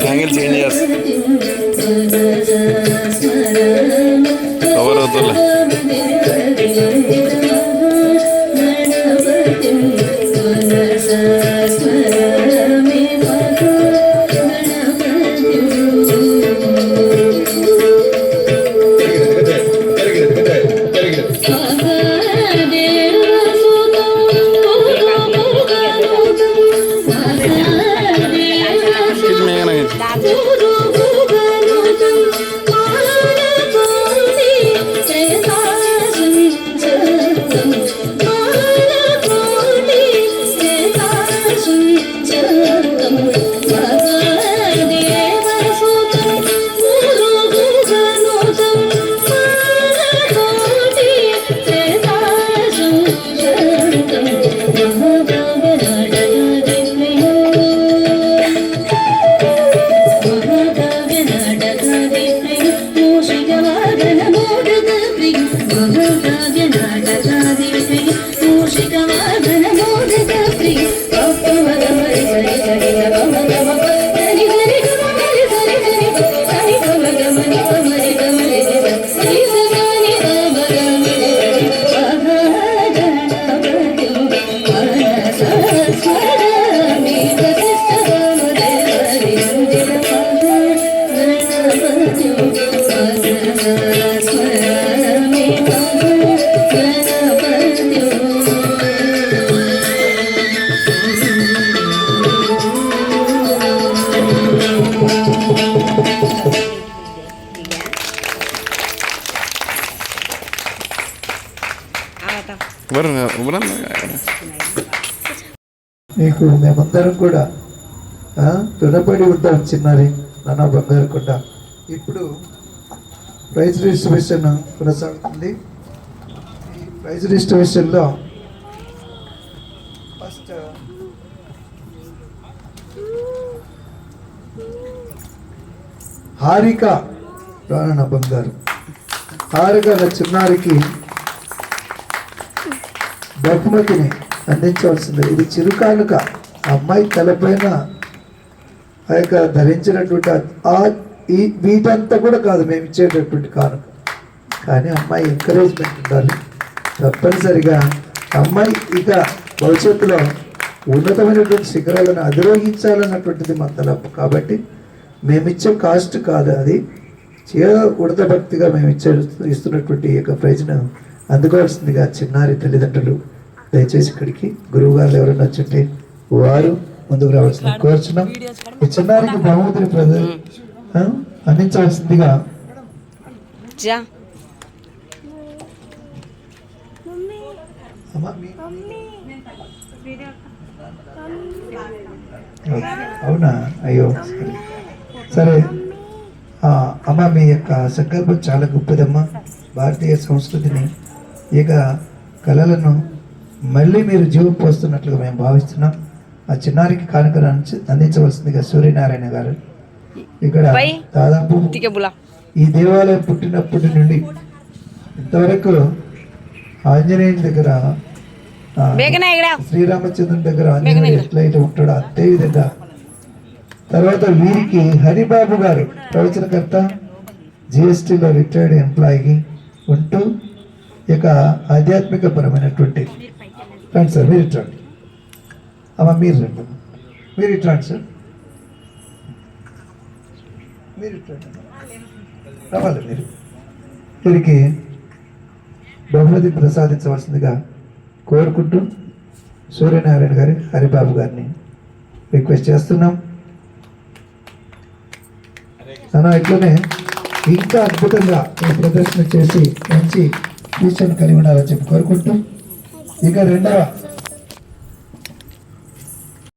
Angle change చేస్తా cover అవుతుందా నీకు మేమందరం కూడా రుణపడి ఉంటాం చిన్నారి నాన్న బంగారు కొండ. ఇప్పుడు ప్రైజ్ డిస్ట్రిబ్యూషన్ కొనసాగుతుంది. ఈ ప్రైజ్ డిస్ట్రిబ్యూషన్లో ఫస్ట్ హారిక రాణ బంగారు హారిక చిన్నారికి బహుమతిని అందించవలసింది. ఇది చిరుకానుక. అమ్మాయి తలపైన ఆ యొక్క ధరించినటువంటి వీటంతా కూడా కాదు మేము ఇచ్చేటటువంటి కానుక. కానీ అమ్మాయి ఎంకరేజ్మెంట్ ఉండాలి తప్పనిసరిగా. అమ్మాయి ఇక భవిష్యత్తులో ఉన్నతమైనటువంటి శిఖరాలను అధిరోహించాలన్నటువంటిది మా తలపు. కాబట్టి మేమిచ్చే కాస్ట్ కాదు, అది ఉడత భక్తిగా మేము ఇస్తున్నటువంటి ఈ యొక్క ప్రైజ్ను అందుకోవాల్సిందిగా చిన్నారి తల్లిదండ్రులు దయచేసి ఇక్కడికి గురువు గారు ఎవరైనా వచ్చుంటే వారు ముందుకు రావాల్సింది కోరుచున్నాం. ఈ చిన్నారికి బహుమతిని అందించవలసిందిగా అవునా? అయ్యో సరే అమ్మ, మీ యొక్క సంకల్పం చాలా గొప్పదమ్మా. భారతీయ సంస్కృతిని ఇక కళలను మళ్ళీ మీరు జీవం పోస్తున్నట్లుగా మేము భావిస్తున్నాం. ఆ చిన్నారికి కానుకను అందించవలసిందిగా సూర్యనారాయణ గారు. ఇక్కడ దాదాపు ఈ దేవాలయం పుట్టినప్పటి నుండి ఇంతవరకు ఆంజనేయుని దగ్గర, శ్రీరామచంద్రుని దగ్గర ఆంజనేయుడు ఎట్లయితే ఉంటాడో అంతే విధంగా తర్వాత వీరికి హరిబాబు గారు ప్రవచనకర్త, జిఎస్టీలో రిటైర్డ్ ఎంప్లాయీ ఉంటూ ఇక ఆధ్యాత్మిక పరమైనటువంటి రండి సార్, మీరు ఇట్రండి అమ్మ, మీరు రండి, మీరు ఇట్రండి సార్, మీరు ఇట్రండి, రావాలి మీరు. వీరికి బహుమతి ప్రసాదించవలసిందిగా కోరుకుంటూ సూర్యనారాయణ గారి హరిబాబు గారిని రిక్వెస్ట్ చేస్తున్నాం. అలా ఇట్లనే ఇంకా అద్భుతంగా ప్రదర్శన చేసి మంచి ఫ్యూచర్ కలిగి ఉండాలని చెప్పి కోరుకుంటూ ఇక రెండవ